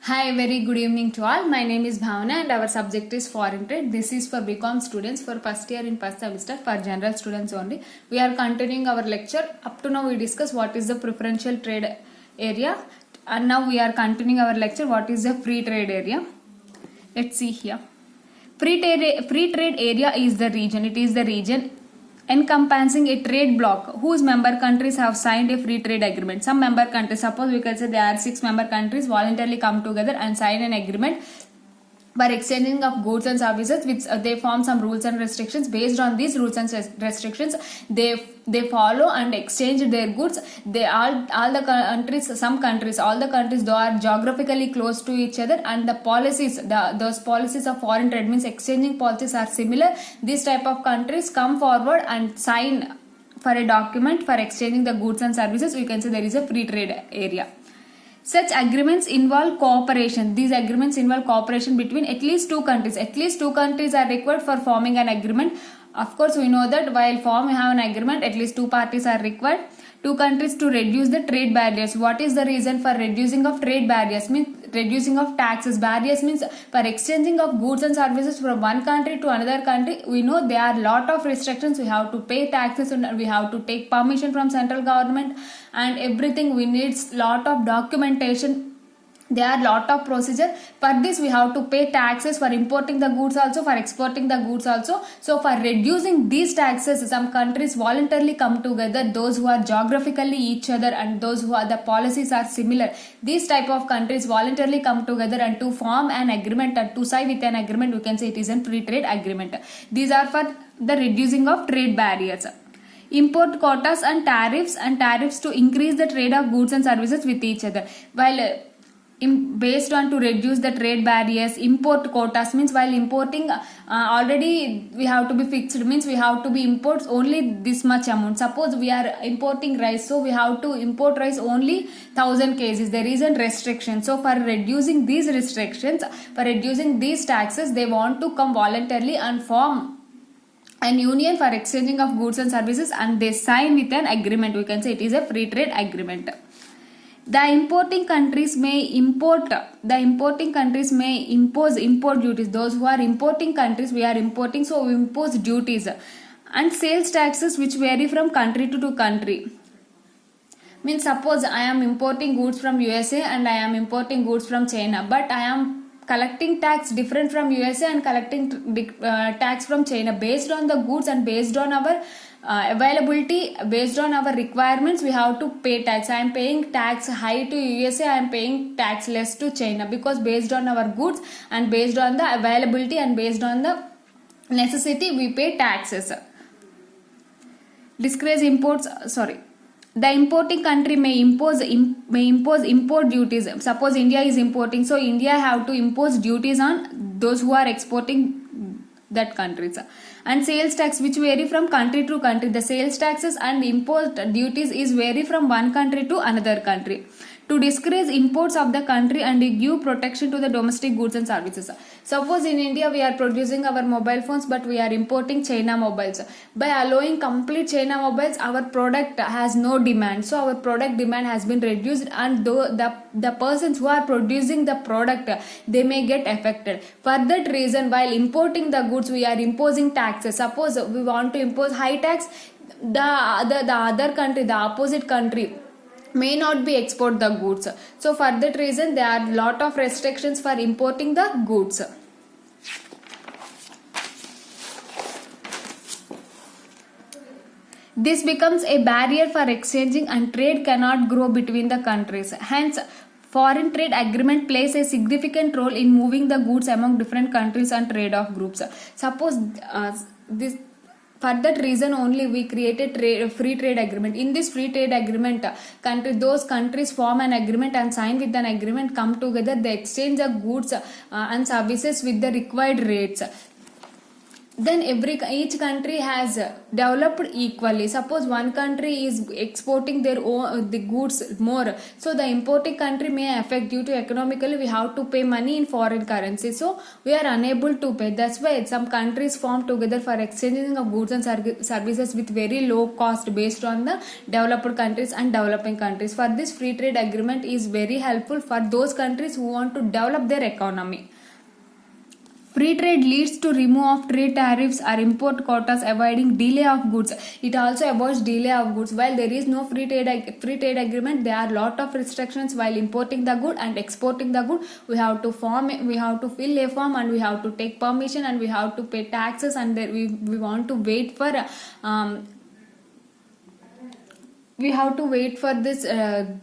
Hi, very good evening to all. My name is Bhavana and our subject is foreign trade. This is for Bcom students for first year in first semester for general students only. We are continuing our lecture. Up to now we discuss what is the preferential trade area and now we are continuing our lecture what is the free trade area. Let's see here. Free trade area is the region. It is the region encompassing a trade bloc whose member countries have signed a free trade agreement. Some member countries, suppose we can say there are 6 member countries voluntarily come together and sign an agreement for exchanging of goods and services, which they form some rules and restrictions. Based on these rules and restrictions, they follow and exchange their goods. They all the countries, some countries, all the countries, though are geographically close to each other, and the policies, those policies of foreign trade means exchanging policies are similar. These type of countries come forward and sign for a document for exchanging the goods and services. We can say there is a free trade area. Such agreements involve cooperation. These agreements involve cooperation between at least 2 countries. At least 2 countries are required for forming an agreement. Of course, we know that while we have an agreement, at least 2 parties are required. 2 countries to reduce the trade barriers. What is the reason for reducing of trade barriers? Means reducing of taxes. Barriers means for exchanging of goods and services from one country to another country. We know there are lot of restrictions. We have to pay taxes and we have to take permission from central government and everything. We need lot of documentation. There are lot of procedure. For this we have to pay taxes for importing the goods also, for exporting the goods also. So for reducing these taxes, some countries voluntarily come together, those who are geographically each other and those who are the policies are similar. These type of countries voluntarily come together and to form an agreement and to sign with an agreement, we can say it is a free trade agreement. These are for the reducing of trade barriers. Import quotas and tariffs to increase the trade of goods and services with each other. While based on to reduce the trade barriers, import quotas means while importing already we have to be fixed, means we have to be imports only this much amount. Suppose we are importing rice, so we have to import rice only 1000 kgs. There is a restriction. So for reducing these restrictions, for reducing these taxes, they want to come voluntarily and form an union for exchanging of goods and services and they sign with an agreement. We can say it is a free trade agreement. The importing countries may impose import duties. Those who are importing countries, we are importing, so we impose duties and sales taxes which vary from country to country. Means suppose I am importing goods from USA and I am importing goods from China, but I am collecting tax different from USA and collecting tax from China. Based on the goods and based on our availability, based on our requirements, we have to pay tax. I am paying tax high to USA, I am paying tax less to China, because based on our goods and based on the availability and based on the necessity, we pay taxes. The importing country may impose import duties. Suppose India is importing, so India have to impose duties on those who are exporting that countries. And sales tax which vary from country to country. The sales taxes and import duties is vary from one country to another country. To discourage imports of the country and give protection to the domestic goods and services. Suppose in India we are producing our mobile phones, but we are importing China mobiles. By allowing complete China mobiles, our product has no demand. So our product demand has been reduced, and the persons who are producing the product, they may get affected. For that reason, while importing the goods, we are imposing taxes. Suppose we want to impose high tax, the other country, the opposite country, may not be export the goods. So for that reason, there are lot of restrictions for importing the goods. This becomes a barrier for exchanging and trade cannot grow between the countries. Hence, foreign trade agreement plays a significant role in moving the goods among different countries and trade-off groups. Suppose for that reason only we created free trade agreement. In this free trade agreement, those countries form an agreement and sign with an agreement, come together, they exchange the goods and services with the required rates. then each country has developed equally. Suppose one country is exporting their own the goods more, so the importing country may affect due to economically we have to pay money in foreign currency, so we are unable to pay. That's why some countries form together for exchanging of goods and services with very low cost based on the developed countries and developing countries. For this, free trade agreement is very helpful for those countries who want to develop their economy. Free trade leads to remove of trade tariffs or import quotas, avoiding delay of goods. It also avoids delay of goods. While there is no free trade agreement, there are lot of restrictions while importing the good and exporting the good. We have to fill a form, and we have to take permission, and we have to pay taxes, and we want to wait for this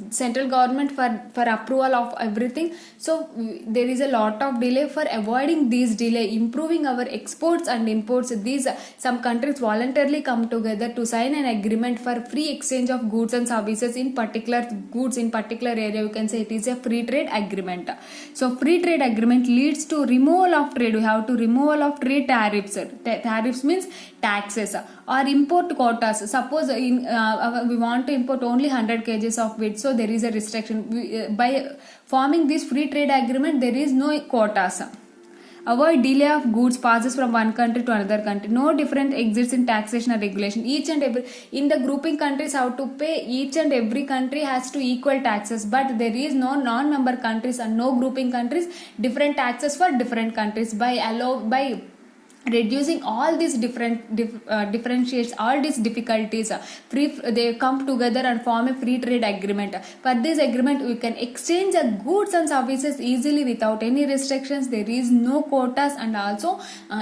central government for approval of everything. So there is a lot of delay. For avoiding these delay, improving our exports and imports, these some countries voluntarily come together to sign an agreement for free exchange of goods and services in particular area. You can say it is a free trade agreement. So free trade agreement leads to removal of trade. We have to removal of trade tariffs. Tariffs means taxes, or import quotas. Suppose we want to import only 100 kgs of wheat, so there is a restriction. By forming this free trade agreement, there is no quotas. Avoid delay of goods passes from one country to another country. No difference exists in taxation or regulation. Each and every in the grouping countries have to pay. Each and every country has to equal taxes, but there is no non-member countries and no grouping countries different taxes for different countries. By reducing all these differentiates, all these difficulties, they come together and form a free trade agreement. For this agreement, we can exchange goods and services easily without any restrictions. There is no quotas, and also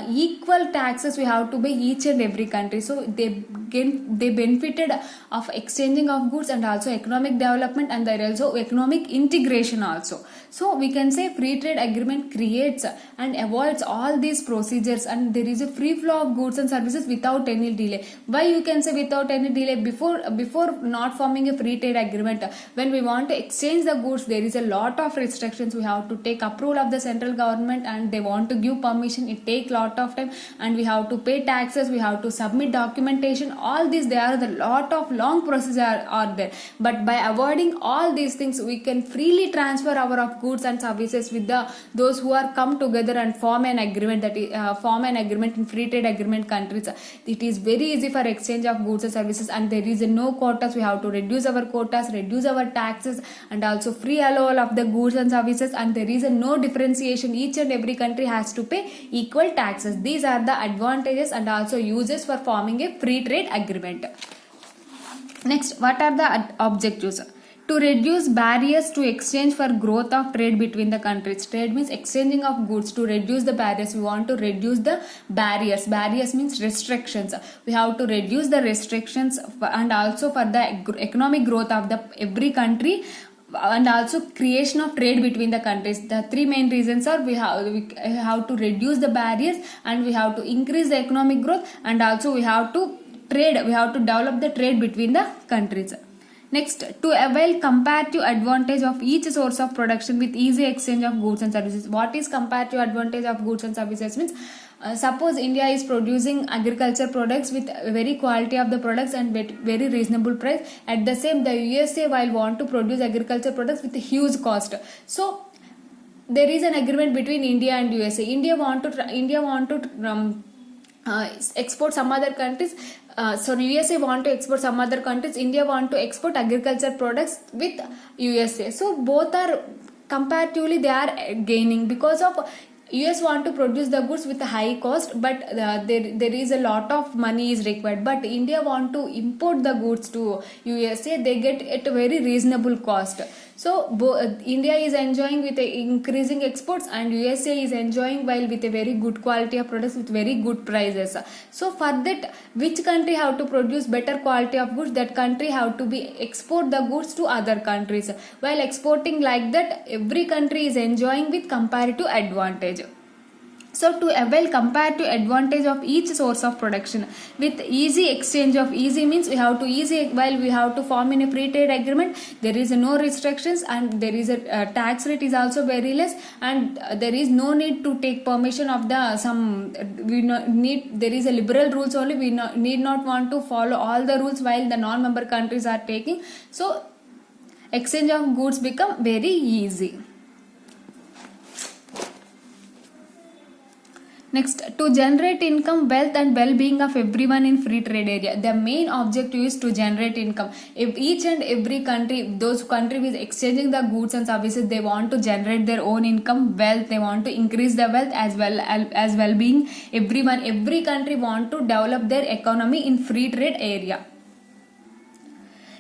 equal taxes we have to pay each and every country. So they benefited of exchanging of goods and also economic development, and there is also economic integration also. So we can say free trade agreement creates and avoids all these procedures, and there is a free flow of goods and services without any delay. Why you can say without any delay? Before not forming a free trade agreement, when we want to exchange the goods, there is a lot of restrictions. We have to take approval of the central government, and they want to give permission. It takes lot of time, and we have to pay taxes. We have to submit documentation. All these, there are the lot of long procedures are there. But by avoiding all these things, we can freely transfer our goods and services with those who are come together and form an agreement, in free trade agreement countries. It is very easy for exchange of goods and services, and there is no quotas. We have to reduce our quotas, reduce our taxes, and also free allowal of the goods and services, and there is no differentiation. Each and every country has to pay equal taxes. These are the advantages and also uses for forming a free trade agreement. Next, what are the objectives? To reduce barriers to exchange for growth of trade between the countries. Trade means exchanging of goods. To reduce the barriers, we want to reduce the barriers. Barriers means restrictions. We have to reduce the restrictions, and also for the economic growth of every country, and also creation of trade between the countries. The three main reasons are we have to reduce the barriers, and we have to increase the economic growth, and also we have to develop the trade between the countries. Next, to avail comparative advantage of each source of production with easy exchange of goods and services. What is comparative advantage of goods and services means? Suppose India is producing agriculture products with very quality of the products and very reasonable price. At the same, the USA while want to produce agriculture products with a huge cost. So there is an agreement between India and USA. India want to export some other countries. USA want to export some other countries. India want to export agriculture products with USA. So both are comparatively they are gaining, because of US want to produce the goods with a high cost, but there is a lot of money is required. But India want to import the goods to USA, they get at a very reasonable cost. So India is enjoying with increasing exports, and USA is enjoying while with a very good quality of products with very good prices. So for that, which country have to produce better quality of goods, that country have to be export the goods to other countries. While exporting like that, every country is enjoying with comparative advantage. So to avail comparative advantage of each source of production with easy exchange of easy means we have to easy while we have to form in a free trade agreement, there is no restrictions and there is a tax rate is also very less, and there is no need to take permission of the some we need, there is a liberal rules only, we need not want to follow all the rules while the non-member countries are taking. So exchange of goods become very easy. Next, to generate income, wealth and well-being of everyone in free trade area. The main objective is to generate income. If each and every country, those country is exchanging the goods and services, they want to generate their own income, wealth, they want to increase the wealth as well-being. Every country want to develop their economy in free trade area.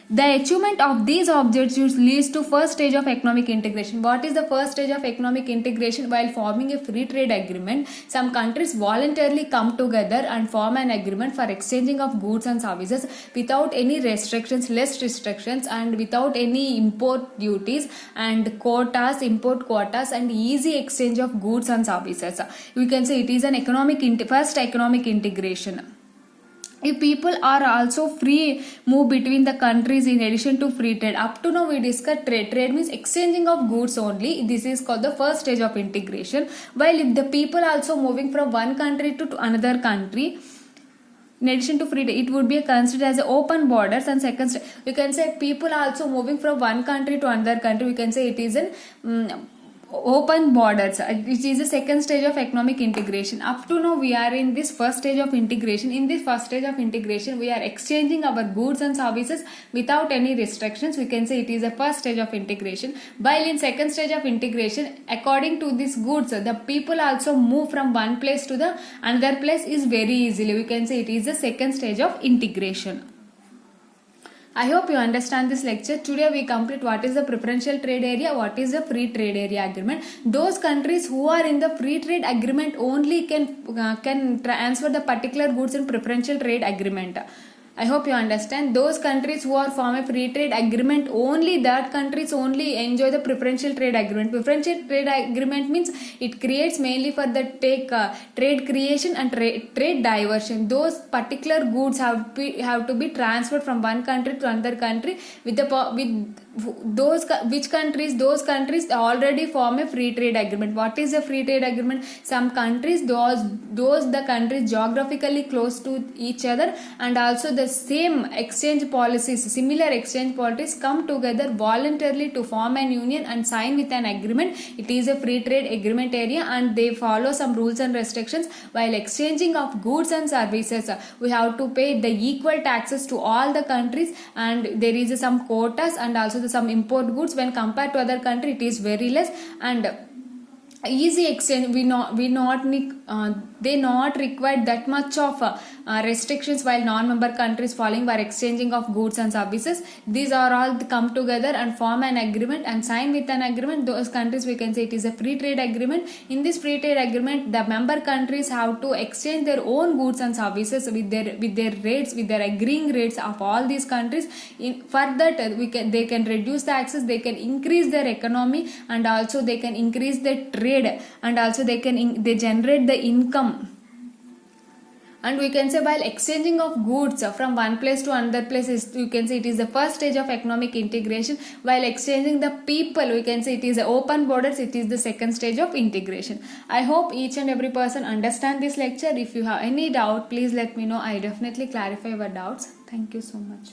The achievement of these objectives leads to first stage of economic integration. What is the first stage of economic integration? While forming a free trade agreement, some countries voluntarily come together and form an agreement for exchanging of goods and services without any restrictions, less restrictions, and without any import duties and quotas, import quotas, and easy exchange of goods and services. We can say it is an first economic integration. If people are also free move between the countries in addition to free trade. Up to now we discussed trade. Trade means exchanging of goods only. This is called the first stage of integration. While if the people also moving from one country to another country, in addition to free trade, it would be considered as open borders. And second, we can say people also moving from one country to another country, we can say it is an open borders, which is the second stage of economic integration. Up to now we are in this first stage of integration. In this first stage of integration, we are exchanging our goods and services without any restrictions. We can say it is the first stage of integration. While in second stage of integration, according to these goods, the people also move from one place to the another place is very easily. We can say it is the second stage of integration. I hope you understand this lecture. Today we complete what is the preferential trade area, what is the free trade area agreement. Those countries who are in the free trade agreement only can transfer the particular goods in preferential trade agreement. I hope you understand. Those countries who are form a free trade agreement only, that countries only enjoy the preferential trade agreement. Preferential trade agreement means it creates mainly for the trade creation and trade diversion. Those particular goods have to be transferred from one country to another country with those countries already form a free trade agreement. What is a free trade agreement? Some countries, the countries geographically close to each other and also the same exchange policies, similar exchange policies come together voluntarily to form an union and sign with an agreement. It is a free trade agreement area and they follow some rules and restrictions. While exchanging of goods and services, we have to pay the equal taxes to all the countries, and there is some quotas and also some import goods. When compared to other country, it is very less and easy exchange. They not require that much of restrictions while non-member countries following by exchanging of goods and services. These are all come together and form an agreement and sign with an agreement. Those countries, we can say it is a free trade agreement. In this free trade agreement, the member countries have to exchange their own goods and services with their rates, with their agreeing rates of all these countries. For that, they can reduce the taxes, they can increase their economy, and also they can increase their trade, and also they generate the income. And we can say while exchanging of goods from one place to another place, you can say it is the first stage of economic integration. While exchanging the people, we can say it is open borders, it is the second stage of integration. I hope each and every person understand this lecture. If you have any doubt, please let me know. I definitely clarify your doubts. Thank you so much.